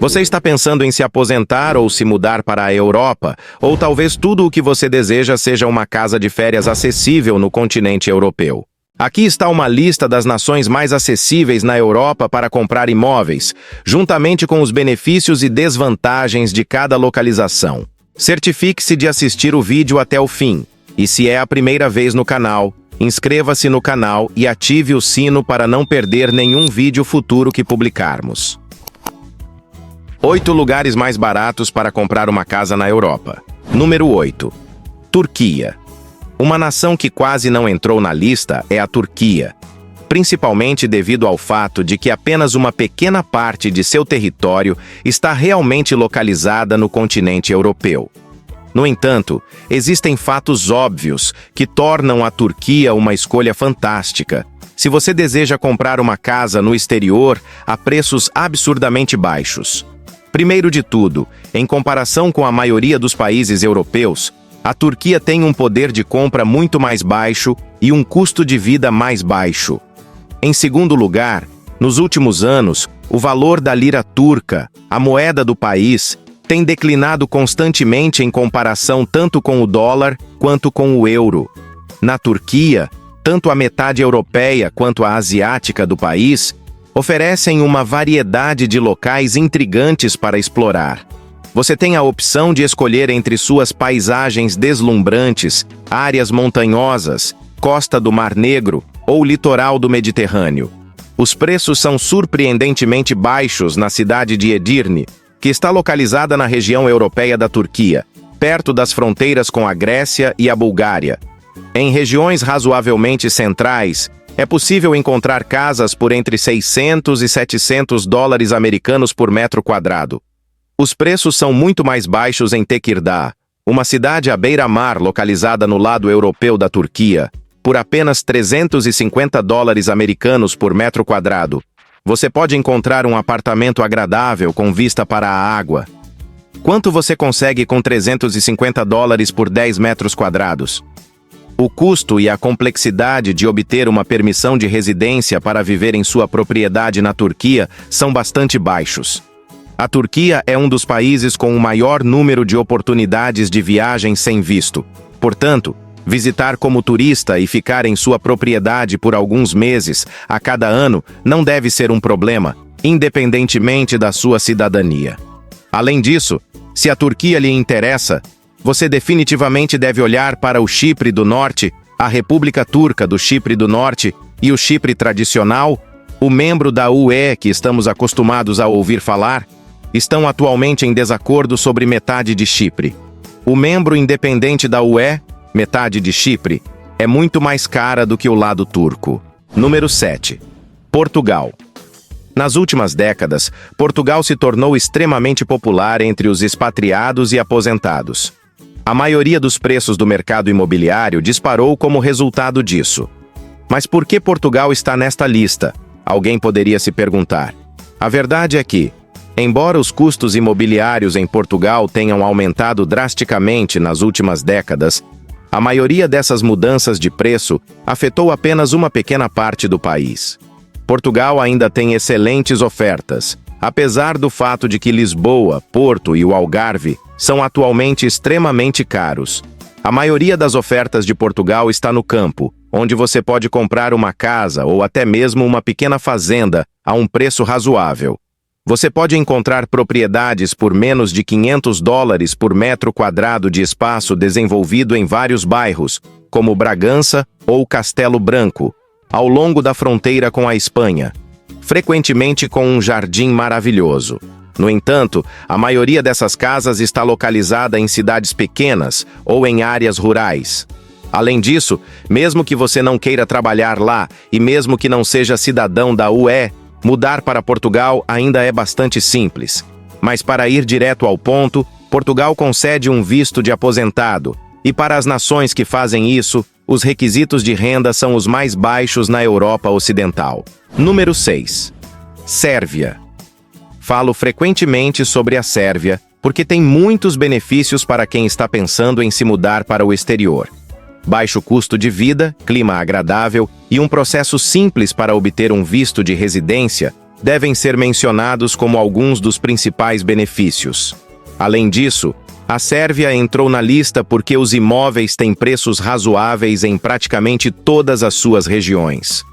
Você está pensando em se aposentar ou se mudar para a Europa, ou talvez tudo o que você deseja seja uma casa de férias acessível no continente europeu. Aqui está uma lista das nações mais acessíveis na Europa para comprar imóveis, juntamente com os benefícios e desvantagens de cada localização. Certifique-se de assistir o vídeo até o fim, e se é a primeira vez no canal, inscreva-se no canal e ative o sino para não perder nenhum vídeo futuro que publicarmos. 8 lugares mais baratos para comprar uma casa na Europa. Número 8. Turquia. Uma nação que quase não entrou na lista é a Turquia, principalmente devido ao fato de que apenas uma pequena parte de seu território está realmente localizada no continente europeu. No entanto, existem fatos óbvios que tornam a Turquia uma escolha fantástica, se você deseja comprar uma casa no exterior a preços absurdamente baixos. Primeiro de tudo, em comparação com a maioria dos países europeus, a Turquia tem um poder de compra muito mais baixo e um custo de vida mais baixo. Em segundo lugar, nos últimos anos, o valor da lira turca, a moeda do país, tem declinado constantemente em comparação tanto com o dólar quanto com o euro. Na Turquia, tanto a metade europeia quanto a asiática do país oferecem uma variedade de locais intrigantes para explorar. Você tem a opção de escolher entre suas paisagens deslumbrantes, áreas montanhosas, costa do Mar Negro ou litoral do Mediterrâneo. Os preços são surpreendentemente baixos na cidade de Edirne, que está localizada na região europeia da Turquia, perto das fronteiras com a Grécia e a Bulgária. Em regiões razoavelmente centrais, é possível encontrar casas por entre 600 e 700 dólares americanos por metro quadrado. Os preços são muito mais baixos em Tekirdağ, uma cidade à beira-mar localizada no lado europeu da Turquia, por apenas 350 dólares americanos por metro quadrado. Você pode encontrar um apartamento agradável com vista para a água. Quanto você consegue com 350 dólares por 10 metros quadrados? O custo e a complexidade de obter uma permissão de residência para viver em sua propriedade na Turquia são bastante baixos. A Turquia é um dos países com o maior número de oportunidades de viagem sem visto. Portanto, visitar como turista e ficar em sua propriedade por alguns meses a cada ano não deve ser um problema, independentemente da sua cidadania. Além disso, se a Turquia lhe interessa, você definitivamente deve olhar para o Chipre do Norte, a República Turca do Chipre do Norte e o Chipre tradicional, o membro da UE que estamos acostumados a ouvir falar, estão atualmente em desacordo sobre metade de Chipre. O membro independente da UE, metade de Chipre, é muito mais cara do que o lado turco. Número 7. Portugal. Nas últimas décadas, Portugal se tornou extremamente popular entre os expatriados e aposentados. A maioria dos preços do mercado imobiliário disparou como resultado disso. Mas por que Portugal está nesta lista? Alguém poderia se perguntar. A verdade é que, embora os custos imobiliários em Portugal tenham aumentado drasticamente nas últimas décadas, a maioria dessas mudanças de preço afetou apenas uma pequena parte do país. Portugal ainda tem excelentes ofertas, apesar do fato de que Lisboa, Porto e o Algarve são atualmente extremamente caros. A maioria das ofertas de Portugal está no campo, onde você pode comprar uma casa ou até mesmo uma pequena fazenda a um preço razoável. Você pode encontrar propriedades por menos de 500 dólares por metro quadrado de espaço desenvolvido em vários bairros, como Bragança ou Castelo Branco, ao longo da fronteira com a Espanha, frequentemente com um jardim maravilhoso. No entanto, a maioria dessas casas está localizada em cidades pequenas ou em áreas rurais. Além disso, mesmo que você não queira trabalhar lá e mesmo que não seja cidadão da UE, mudar para Portugal ainda é bastante simples. Mas para ir direto ao ponto, Portugal concede um visto de aposentado, e para as nações que fazem isso, os requisitos de renda são os mais baixos na Europa Ocidental. Número 6. Sérvia. Falo frequentemente sobre a Sérvia, porque tem muitos benefícios para quem está pensando em se mudar para o exterior. Baixo custo de vida, clima agradável e um processo simples para obter um visto de residência devem ser mencionados como alguns dos principais benefícios. Além disso, a Sérvia entrou na lista porque os imóveis têm preços razoáveis em praticamente todas as suas regiões.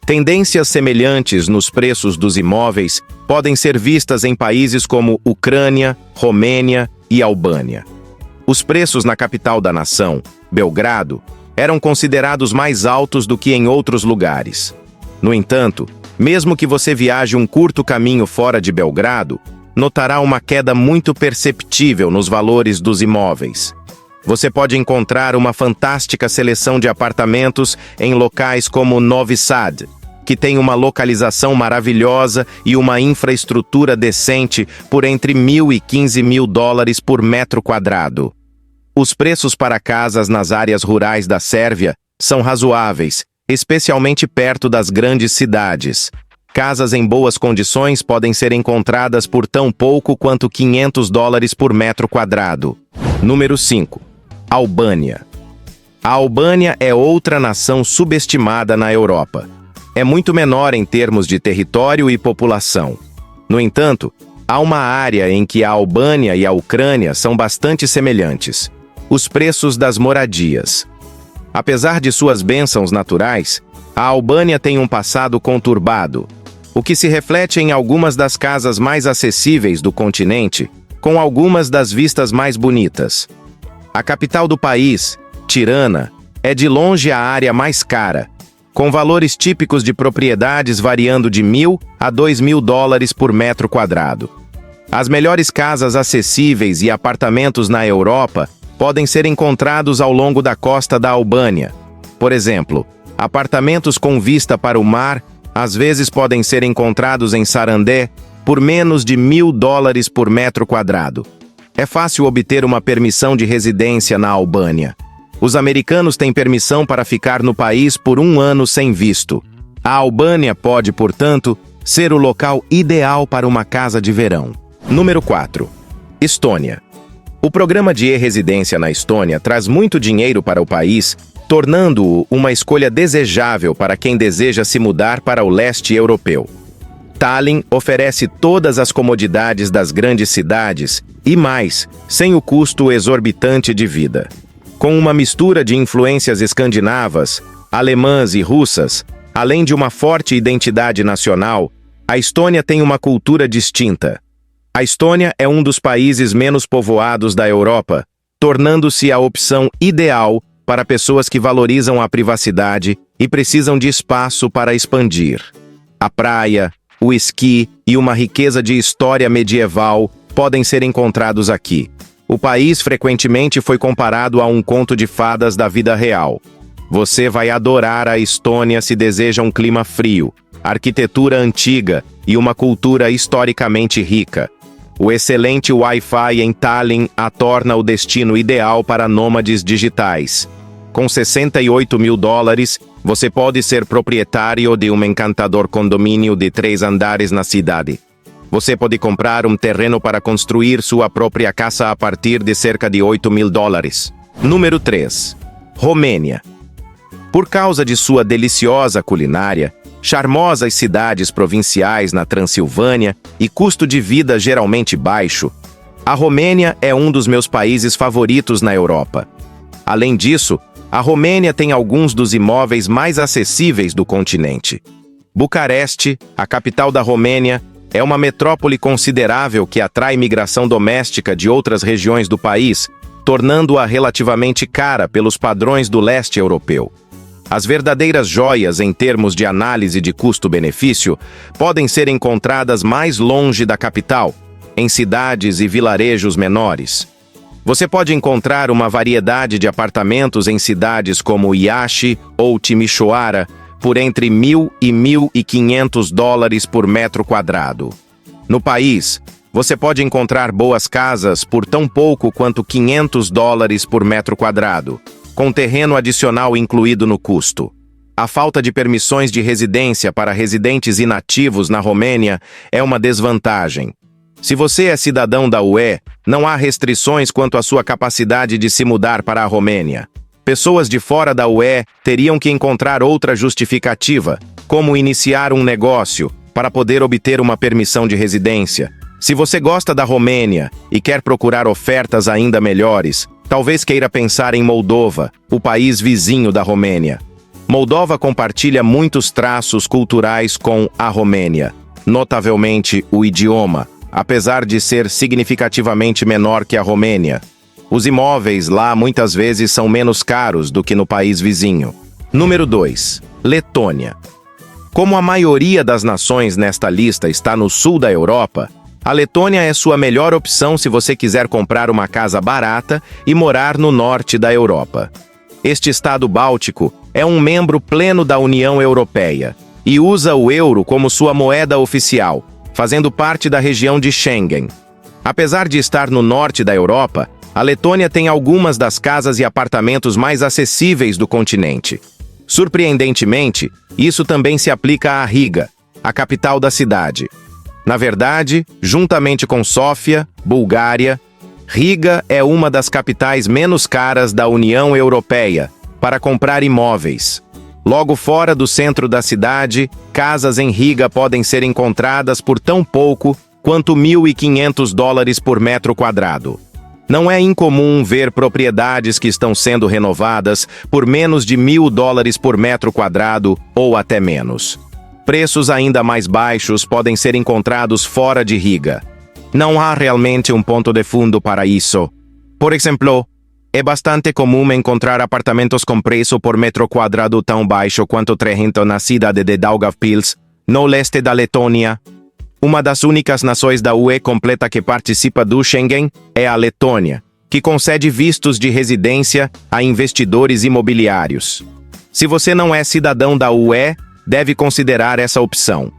Tendências semelhantes nos preços dos imóveis podem ser vistas em países como Ucrânia, Romênia e Albânia. Os preços na capital da nação, Belgrado, eram considerados mais altos do que em outros lugares. No entanto, mesmo que você viaje um curto caminho fora de Belgrado, notará uma queda muito perceptível nos valores dos imóveis. Você pode encontrar uma fantástica seleção de apartamentos em locais como Novi Sad, que tem uma localização maravilhosa e uma infraestrutura decente por entre $1.000 e $15.000 por metro quadrado. Os preços para casas nas áreas rurais da Sérvia são razoáveis, especialmente perto das grandes cidades. Casas em boas condições podem ser encontradas por tão pouco quanto $500 por metro quadrado. Número 5. Albânia. A Albânia é outra nação subestimada na Europa. É muito menor em termos de território e população. No entanto, há uma área em que a Albânia e a Ucrânia são bastante semelhantes: os preços das moradias. Apesar de suas bênçãos naturais, a Albânia tem um passado conturbado, o que se reflete em algumas das casas mais acessíveis do continente, com algumas das vistas mais bonitas. A capital do país, Tirana, é de longe a área mais cara, com valores típicos de propriedades variando de $1.000 a $2.000 por metro quadrado. As melhores casas acessíveis e apartamentos na Europa podem ser encontrados ao longo da costa da Albânia. Por exemplo, apartamentos com vista para o mar às vezes podem ser encontrados em Sarandé por menos de $1.000 por metro quadrado. É fácil obter uma permissão de residência na Albânia. Os americanos têm permissão para ficar no país por 1 ano sem visto. A Albânia pode, portanto, ser o local ideal para uma casa de verão. Número 4. Estônia. O programa de e-residência na Estônia traz muito dinheiro para o país, tornando-o uma escolha desejável para quem deseja se mudar para o leste europeu. Tallinn oferece todas as comodidades das grandes cidades e mais, sem o custo exorbitante de vida. Com uma mistura de influências escandinavas, alemãs e russas, além de uma forte identidade nacional, a Estônia tem uma cultura distinta. A Estônia é um dos países menos povoados da Europa, tornando-se a opção ideal para pessoas que valorizam a privacidade e precisam de espaço para expandir. A praia, o esqui e uma riqueza de história medieval podem ser encontrados aqui. O país frequentemente foi comparado a um conto de fadas da vida real. Você vai adorar a Estônia se deseja um clima frio, arquitetura antiga e uma cultura historicamente rica. O excelente Wi-Fi em Tallinn a torna o destino ideal para nômades digitais. Com $68.000, você pode ser proprietário de um encantador condomínio de 3 andares na cidade. Você pode comprar um terreno para construir sua própria casa a partir de cerca de $8.000. Número 3. Romênia. Por causa de sua deliciosa culinária, charmosas cidades provinciais na Transilvânia e custo de vida geralmente baixo, a Romênia é um dos meus países favoritos na Europa. Além disso, a Romênia tem alguns dos imóveis mais acessíveis do continente. Bucareste, a capital da Romênia, é uma metrópole considerável que atrai migração doméstica de outras regiões do país, tornando-a relativamente cara pelos padrões do leste europeu. As verdadeiras joias em termos de análise de custo-benefício podem ser encontradas mais longe da capital, em cidades e vilarejos menores. Você pode encontrar uma variedade de apartamentos em cidades como Iași ou Timișoara por entre $1.000 e $1.500 por metro quadrado. No país, você pode encontrar boas casas por tão pouco quanto $500 por metro quadrado, com terreno adicional incluído no custo. A falta de permissões de residência para residentes inativos na Romênia é uma desvantagem. Se você é cidadão da UE, não há restrições quanto à sua capacidade de se mudar para a Romênia. Pessoas de fora da UE teriam que encontrar outra justificativa, como iniciar um negócio, para poder obter uma permissão de residência. Se você gosta da Romênia e quer procurar ofertas ainda melhores, talvez queira pensar em Moldova, o país vizinho da Romênia. Moldova compartilha muitos traços culturais com a Romênia, notavelmente o idioma, apesar de ser significativamente menor que a Romênia. Os imóveis lá muitas vezes são menos caros do que no país vizinho. Número 2. Letônia. Como a maioria das nações nesta lista está no sul da Europa, a Letônia é sua melhor opção se você quiser comprar uma casa barata e morar no norte da Europa. Este estado báltico é um membro pleno da União Europeia e usa o euro como sua moeda oficial, fazendo parte da região de Schengen. Apesar de estar no norte da Europa, a Letônia tem algumas das casas e apartamentos mais acessíveis do continente. Surpreendentemente, isso também se aplica a Riga, a capital da cidade. Na verdade, juntamente com Sófia, Bulgária, Riga é uma das capitais menos caras da União Europeia para comprar imóveis. Logo fora do centro da cidade, casas em Riga podem ser encontradas por tão pouco quanto $1.500 por metro quadrado. Não é incomum ver propriedades que estão sendo renovadas por menos de $1.000 por metro quadrado ou até menos. Preços ainda mais baixos podem ser encontrados fora de Riga. Não há realmente um ponto de fundo para isso. Por exemplo, é bastante comum encontrar apartamentos com preço por metro quadrado tão baixo quanto 300 na cidade de Daugavpils, no leste da Letônia. Uma das únicas nações da UE completa que participa do Schengen é a Letônia, que concede vistos de residência a investidores imobiliários. Se você não é cidadão da UE, deve considerar essa opção.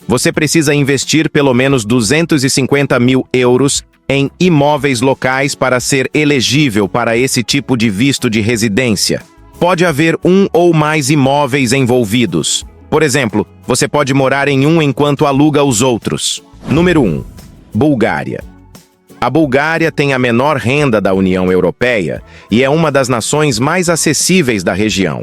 Você precisa investir pelo menos 250 mil euros em imóveis locais para ser elegível para esse tipo de visto de residência. Pode haver um ou mais imóveis envolvidos. Por exemplo, você pode morar em um enquanto aluga os outros. Número 1. Bulgária. A Bulgária tem a menor renda da União Europeia e é uma das nações mais acessíveis da região.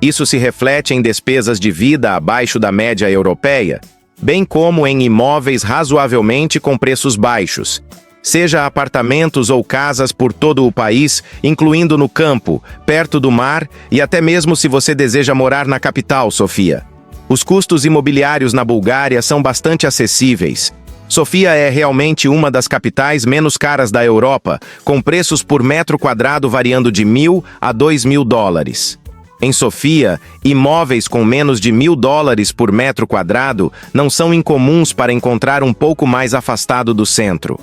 Isso se reflete em despesas de vida abaixo da média europeia, bem como em imóveis razoavelmente com preços baixos, seja apartamentos ou casas por todo o país, incluindo no campo, perto do mar e até mesmo se você deseja morar na capital, Sofia. Os custos imobiliários na Bulgária são bastante acessíveis. Sofia é realmente uma das capitais menos caras da Europa, com preços por metro quadrado variando de $1.000 a $2.000. Em Sofia, imóveis com menos de $1.000 por metro quadrado não são incomuns para encontrar um pouco mais afastado do centro.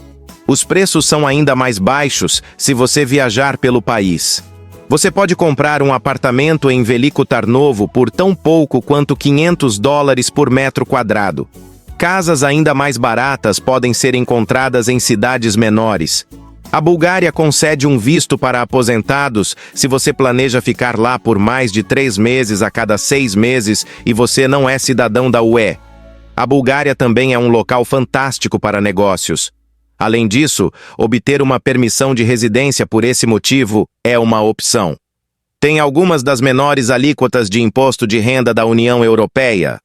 Os preços são ainda mais baixos se você viajar pelo país. Você pode comprar um apartamento em Veliko Tarnovo por tão pouco quanto $500 por metro quadrado. Casas ainda mais baratas podem ser encontradas em cidades menores. A Bulgária concede um visto para aposentados se você planeja ficar lá por mais de 3 meses a cada 6 meses e você não é cidadão da UE. A Bulgária também é um local fantástico para negócios. Além disso, obter uma permissão de residência por esse motivo é uma opção. Tem algumas das menores alíquotas de imposto de renda da União Europeia,